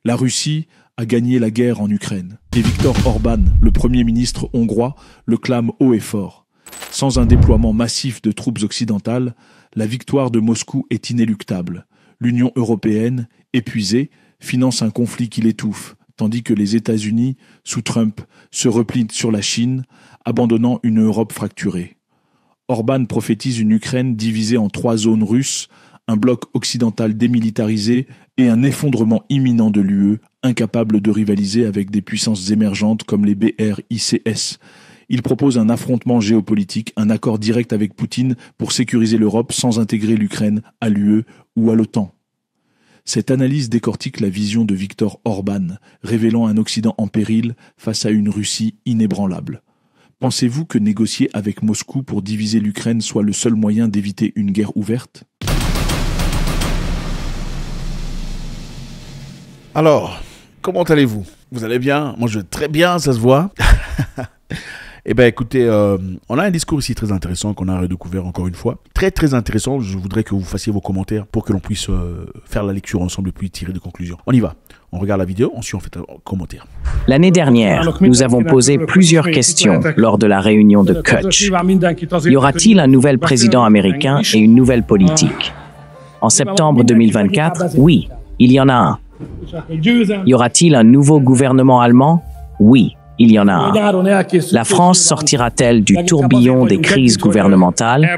La Russie a gagné la guerre en Ukraine. Et Viktor Orban, le Premier ministre hongrois, le clame haut et fort. Sans un déploiement massif de troupes occidentales, la victoire de Moscou est inéluctable. L'Union européenne, épuisée, finance un conflit qui l'étouffe, tandis que les États-Unis, sous Trump, se replient sur la Chine, abandonnant une Europe fracturée. Orban prophétise une Ukraine divisée en 3 zones russes, un bloc occidental démilitarisé et un effondrement imminent de l'UE, incapable de rivaliser avec des puissances émergentes comme les BRICS. Il propose un affrontement géopolitique, un accord direct avec Poutine pour sécuriser l'Europe sans intégrer l'Ukraine à l'UE ou à l'OTAN. Cette analyse décortique la vision de Viktor Orban, révélant un Occident en péril face à une Russie inébranlable. Pensez-vous que négocier avec Moscou pour diviser l'Ukraine soit le seul moyen d'éviter une guerre ouverte ? Alors, comment allez-vous ? Vous allez bien ? Moi, je vais très bien, ça se voit. Eh bien, écoutez, on a un discours ici très intéressant qu'on a redécouvert encore une fois. Très, très intéressant. Je voudrais que vous fassiez vos commentaires pour que l'on puisse faire la lecture ensemble et puis tirer des conclusions. On y va. On regarde la vidéo, ensuite on fait un commentaire. L'année dernière, nous avons posé plusieurs questions lors de la réunion de Kutch. Y aura-t-il un nouvel président américain et une nouvelle politique ? En septembre 2024, oui, il y en a un. Y aura-t-il un nouveau gouvernement allemand ? Oui, il y en a un. La France sortira-t-elle du tourbillon des crises gouvernementales ?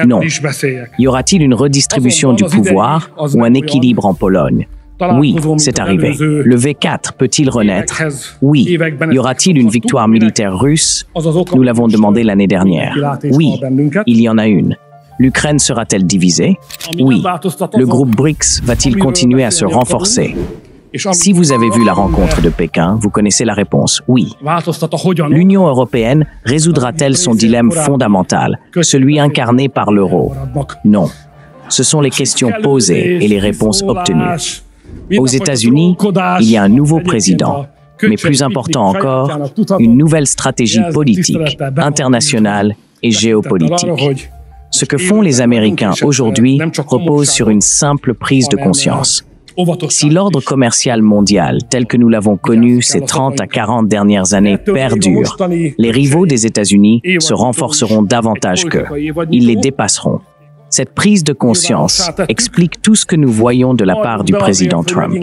Non. Y aura-t-il une redistribution du pouvoir ou un équilibre en Pologne ? Oui, c'est arrivé. Le V4 peut-il renaître ? Oui. Y aura-t-il une victoire militaire russe ? Nous l'avons demandé l'année dernière. Oui, il y en a une. L'Ukraine sera-t-elle divisée ? Oui. Le groupe BRICS va-t-il continuer à se renforcer ? Si vous avez vu la rencontre de Pékin, vous connaissez la réponse, oui. L'Union européenne résoudra-t-elle son dilemme fondamental, celui incarné par l'euro ? Non. Ce sont les questions posées et les réponses obtenues. Aux États-Unis, il y a un nouveau président, mais plus important encore, une nouvelle stratégie politique, internationale et géopolitique. Ce que font les Américains aujourd'hui repose sur une simple prise de conscience. Si l'ordre commercial mondial, tel que nous l'avons connu ces 30 à 40 dernières années, perdure, les rivaux des États-Unis se renforceront davantage qu'eux. Ils les dépasseront. Cette prise de conscience explique tout ce que nous voyons de la part du président Trump.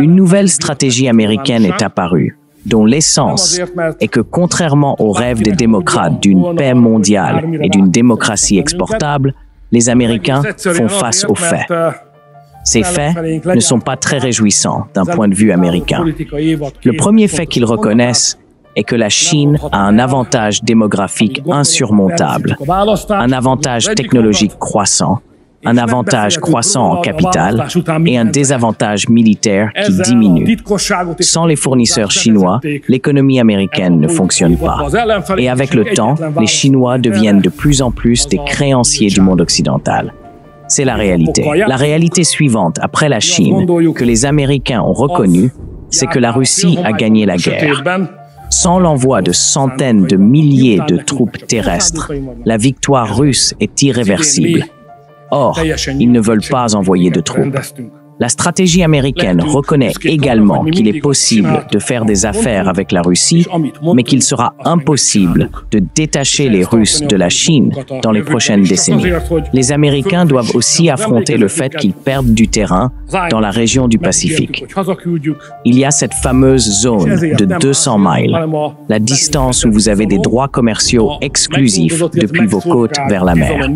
Une nouvelle stratégie américaine est apparue, dont l'essence est que, contrairement aux rêves des démocrates d'une paix mondiale et d'une démocratie exportable, les Américains font face aux faits. Ces faits ne sont pas très réjouissants d'un point de vue américain. Le premier fait qu'ils reconnaissent est que la Chine a un avantage démographique insurmontable, un avantage technologique croissant, un avantage croissant en capital et un désavantage militaire qui diminue. Sans les fournisseurs chinois, l'économie américaine ne fonctionne pas. Et avec le temps, les Chinois deviennent de plus en plus des créanciers du monde occidental. C'est la réalité. La réalité suivante, après la Chine, que les Américains ont reconnue, c'est que la Russie a gagné la guerre. Sans l'envoi de centaines de milliers de troupes terrestres, la victoire russe est irréversible. Or, ils ne veulent pas envoyer de troupes. La stratégie américaine reconnaît également qu'il est possible de faire des affaires avec la Russie, mais qu'il sera impossible de détacher les Russes de la Chine dans les prochaines décennies. Les Américains doivent aussi affronter le fait qu'ils perdent du terrain dans la région du Pacifique. Il y a cette fameuse zone de 200 miles, la distance où vous avez des droits commerciaux exclusifs depuis vos côtes vers la mer.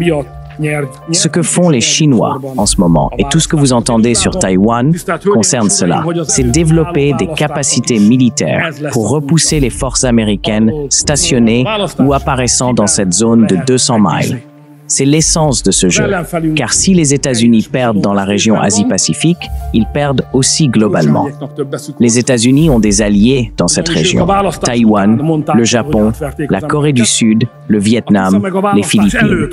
Ce que font les Chinois en ce moment, et tout ce que vous entendez sur Taïwan concerne cela, c'est développer des capacités militaires pour repousser les forces américaines stationnées ou apparaissant dans cette zone de 200 miles. C'est l'essence de ce jeu, car si les États-Unis perdent dans la région Asie-Pacifique, ils perdent aussi globalement. Les États-Unis ont des alliés dans cette région. Taïwan, le Japon, la Corée du Sud, le Vietnam, les Philippines.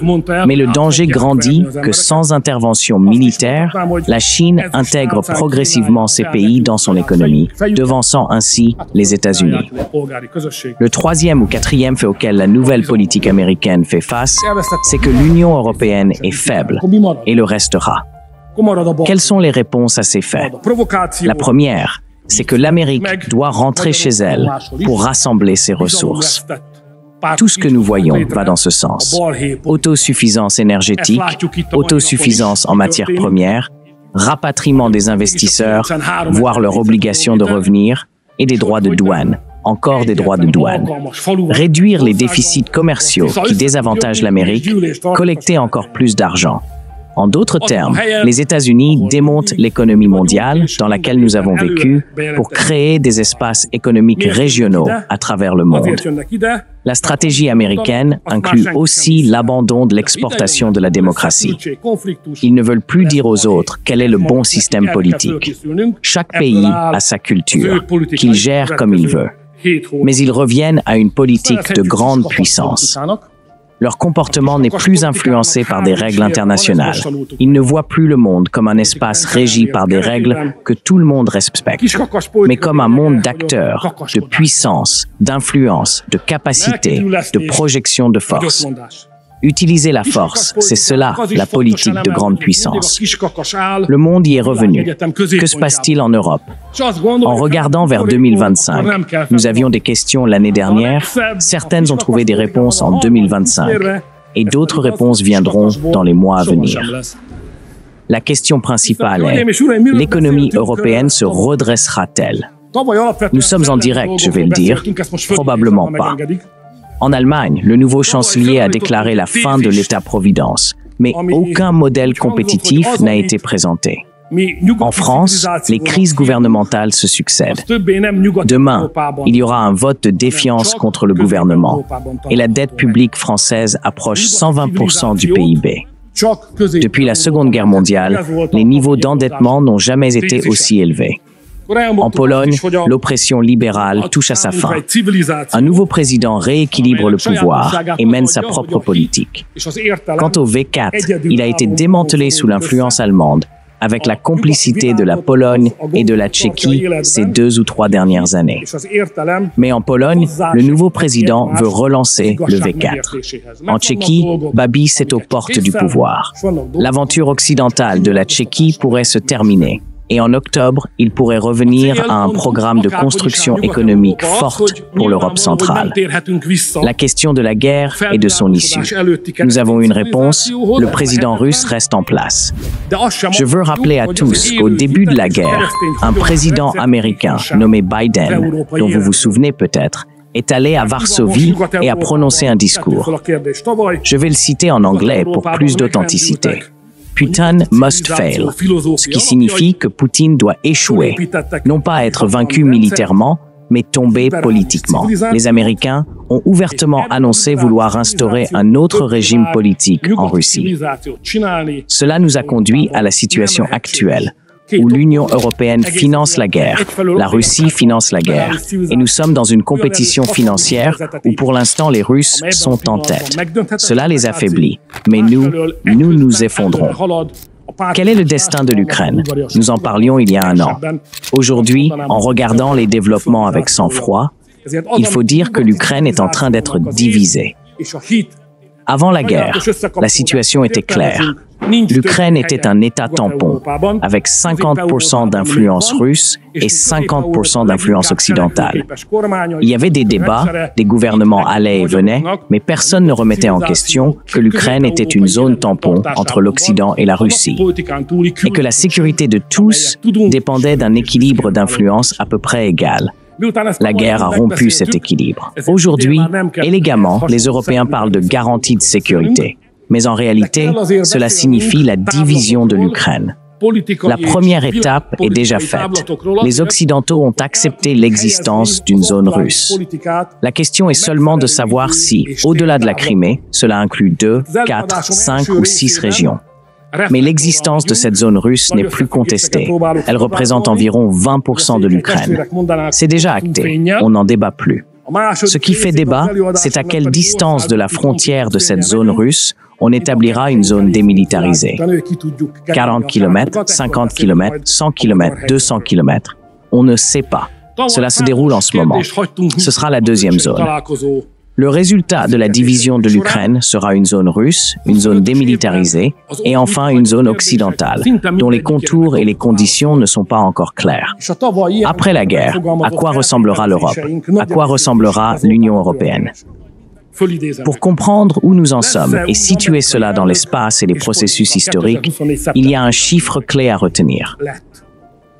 Mais le danger grandit que sans intervention militaire, la Chine intègre progressivement ces pays dans son économie, devançant ainsi les États-Unis. Le troisième ou quatrième fait auquel la nouvelle politique américaine fait face, c'est que l'Union européenne est faible et le restera. Quelles sont les réponses à ces faits? La première, c'est que l'Amérique doit rentrer chez elle pour rassembler ses ressources. Tout ce que nous voyons va dans ce sens. Autosuffisance énergétique, autosuffisance en matières premières, rapatriement des investisseurs, voire leur obligation de revenir, et des droits de douane, encore des droits de douane. Réduire les déficits commerciaux qui désavantagent l'Amérique, collecter encore plus d'argent. En d'autres termes, les États-Unis démontent l'économie mondiale dans laquelle nous avons vécu pour créer des espaces économiques régionaux à travers le monde. La stratégie américaine inclut aussi l'abandon de l'exportation de la démocratie. Ils ne veulent plus dire aux autres quel est le bon système politique. Chaque pays a sa culture, qu'il gère comme il veut. Mais ils reviennent à une politique de grande puissance. Leur comportement n'est plus influencé par des règles internationales. Ils ne voient plus le monde comme un espace régi par des règles que tout le monde respecte, mais comme un monde d'acteurs, de puissance, d'influence, de capacité, de projection de force. Utiliser la force, c'est cela, la politique de grande puissance. Le monde y est revenu. Que se passe-t-il en Europe? En regardant vers 2025, nous avions des questions l'année dernière, certaines ont trouvé des réponses en 2025, et d'autres réponses viendront dans les mois à venir. La question principale est, l'économie européenne se redressera-t-elle? Nous sommes en direct, je vais le dire, probablement pas. En Allemagne, le nouveau chancelier a déclaré la fin de l'État-providence, mais aucun modèle compétitif n'a été présenté. En France, les crises gouvernementales se succèdent. Demain, il y aura un vote de défiance contre le gouvernement et la dette publique française approche 120% du PIB. Depuis la Seconde Guerre mondiale, les niveaux d'endettement n'ont jamais été aussi élevés. En Pologne, l'oppression libérale touche à sa fin. Un nouveau président rééquilibre le pouvoir et mène sa propre politique. Quant au V4, il a été démantelé sous l'influence allemande, avec la complicité de la Pologne et de la Tchéquie ces 2 ou 3 dernières années. Mais en Pologne, le nouveau président veut relancer le V4. En Tchéquie, Babi est aux portes du pouvoir. L'aventure occidentale de la Tchéquie pourrait se terminer. Et en octobre, il pourrait revenir à un programme de construction économique forte pour l'Europe centrale. La question de la guerre et de son issue. Nous avons une réponse, le président russe reste en place. Je veux rappeler à tous qu'au début de la guerre, un président américain nommé Biden, dont vous vous souvenez peut-être, est allé à Varsovie et a prononcé un discours. Je vais le citer en anglais pour plus d'authenticité. Putin must fail, ce qui signifie que Poutine doit échouer, non pas être vaincu militairement, mais tomber politiquement. Les Américains ont ouvertement annoncé vouloir instaurer un autre régime politique en Russie. Cela nous a conduit à la situation actuelle, où l'Union européenne finance la guerre, la Russie finance la guerre, et nous sommes dans une compétition financière où pour l'instant les Russes sont en tête. Cela les affaiblit, mais nous nous effondrons. Quel est le destin de l'Ukraine? Nous en parlions il y a un an. Aujourd'hui, en regardant les développements avec sang-froid, il faut dire que l'Ukraine est en train d'être divisée. Avant la guerre, la situation était claire. L'Ukraine était un État tampon, avec 50% d'influence russe et 50% d'influence occidentale. Il y avait des débats, des gouvernements allaient et venaient, mais personne ne remettait en question que l'Ukraine était une zone tampon entre l'Occident et la Russie, et que la sécurité de tous dépendait d'un équilibre d'influence à peu près égal. La guerre a rompu cet équilibre. Aujourd'hui, élégamment, les Européens parlent de garantie de sécurité. Mais en réalité, cela signifie la division de l'Ukraine. La première étape est déjà faite. Les Occidentaux ont accepté l'existence d'une zone russe. La question est seulement de savoir si, au-delà de la Crimée, cela inclut 2, 4, 5 ou 6 régions. Mais l'existence de cette zone russe n'est plus contestée. Elle représente environ 20% de l'Ukraine. C'est déjà acté, on n'en débat plus. Ce qui fait débat, c'est à quelle distance de la frontière de cette zone russe on établira une zone démilitarisée. 40 km, 50 km, 100 km, 200 km. On ne sait pas. Cela se déroule en ce moment. Ce sera la deuxième zone. Le résultat de la division de l'Ukraine sera une zone russe, une zone démilitarisée et enfin une zone occidentale, dont les contours et les conditions ne sont pas encore clairs. Après la guerre, à quoi ressemblera l'Europe? À quoi ressemblera l'Union européenne? Pour comprendre où nous en sommes et situer cela dans l'espace et les processus historiques, il y a un chiffre clé à retenir.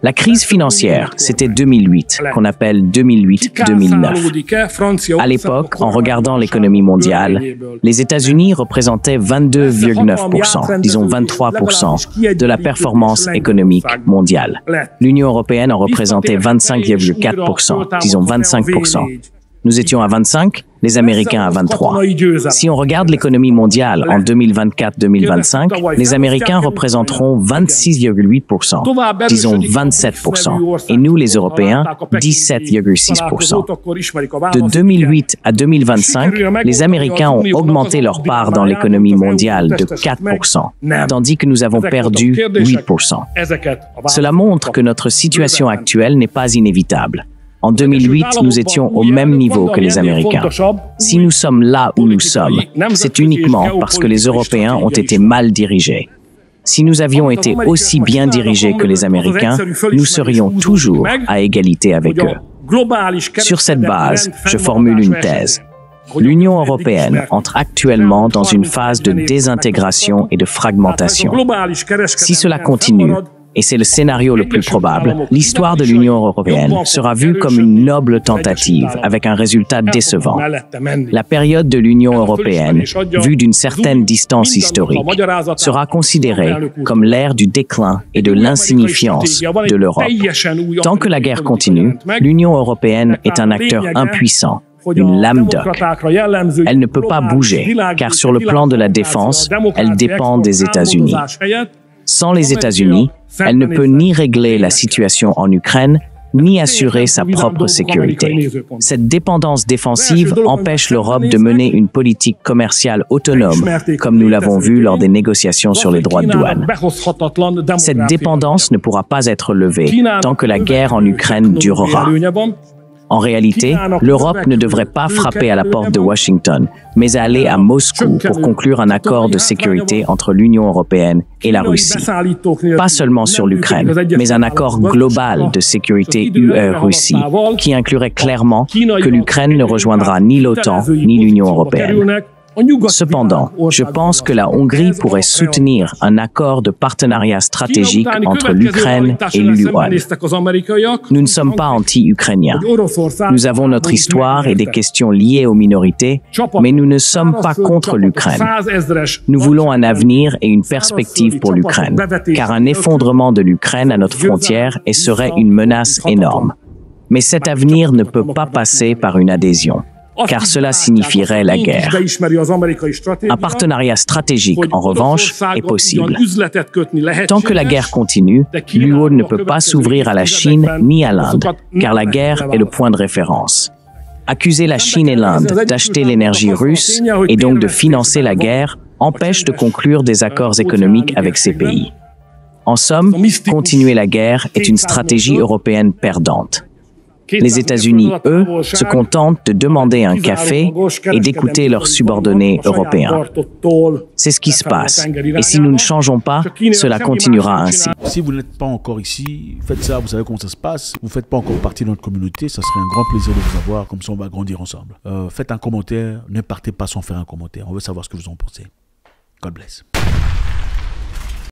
La crise financière, c'était 2008, qu'on appelle 2008-2009. À l'époque, en regardant l'économie mondiale, les États-Unis représentaient 22,9%, disons 23%, de la performance économique mondiale. L'Union européenne en représentait 25,4%, disons 25%. Nous étions à 25, les Américains à 23. Si on regarde l'économie mondiale en 2024-2025, les Américains représenteront 26,8%, disons 27%, et nous, les Européens, 17,6%. De 2008 à 2025, les Américains ont augmenté leur part dans l'économie mondiale de 4%, tandis que nous avons perdu 8%. Cela montre que notre situation actuelle n'est pas inévitable. En 2008, nous étions au même niveau que les Américains. Si nous sommes là où nous sommes, c'est uniquement parce que les Européens ont été mal dirigés. Si nous avions été aussi bien dirigés que les Américains, nous serions toujours à égalité avec eux. Sur cette base, je formule une thèse. L'Union européenne entre actuellement dans une phase de désintégration et de fragmentation. Si cela continue, et c'est le scénario le plus probable, l'histoire de l'Union européenne sera vue comme une noble tentative avec un résultat décevant. La période de l'Union européenne, vue d'une certaine distance historique, sera considérée comme l'ère du déclin et de l'insignifiance de l'Europe. Tant que la guerre continue, l'Union européenne est un acteur impuissant, une lame d'oc. Elle ne peut pas bouger, car sur le plan de la défense, elle dépend des États-Unis. Sans les États-Unis, elle ne peut ni régler la situation en Ukraine, ni assurer sa propre sécurité. Cette dépendance défensive empêche l'Europe de mener une politique commerciale autonome, comme nous l'avons vu lors des négociations sur les droits de douane. Cette dépendance ne pourra pas être levée tant que la guerre en Ukraine durera. En réalité, l'Europe ne devrait pas frapper à la porte de Washington, mais aller à Moscou pour conclure un accord de sécurité entre l'Union européenne et la Russie. Pas seulement sur l'Ukraine, mais un accord global de sécurité UE-Russie qui inclurait clairement que l'Ukraine ne rejoindra ni l'OTAN ni l'Union européenne. Cependant, je pense que la Hongrie pourrait soutenir un accord de partenariat stratégique entre l'Ukraine et l'UE. Nous ne sommes pas anti-ukrainiens. Nous avons notre histoire et des questions liées aux minorités, mais nous ne sommes pas contre l'Ukraine. Nous voulons un avenir et une perspective pour l'Ukraine, car un effondrement de l'Ukraine à notre frontière serait une menace énorme. Mais cet avenir ne peut pas passer par une adhésion, car cela signifierait la guerre. Un partenariat stratégique, en revanche, est possible. Tant que la guerre continue, l'UE ne peut pas s'ouvrir à la Chine ni à l'Inde, car la guerre est le point de référence. Accuser la Chine et l'Inde d'acheter l'énergie russe et donc de financer la guerre empêche de conclure des accords économiques avec ces pays. En somme, continuer la guerre est une stratégie européenne perdante. Les États-Unis, eux, se contentent de demander un café et d'écouter leurs subordonnés européens. C'est ce qui se passe. Et si nous ne changeons pas, cela continuera ainsi. Si vous n'êtes pas encore ici, faites ça, vous savez comment ça se passe. Vous ne faites pas encore partie de notre communauté, ça serait un grand plaisir de vous avoir, comme ça on va grandir ensemble. Faites un commentaire, ne partez pas sans faire un commentaire. On veut savoir ce que vous en pensez. God bless.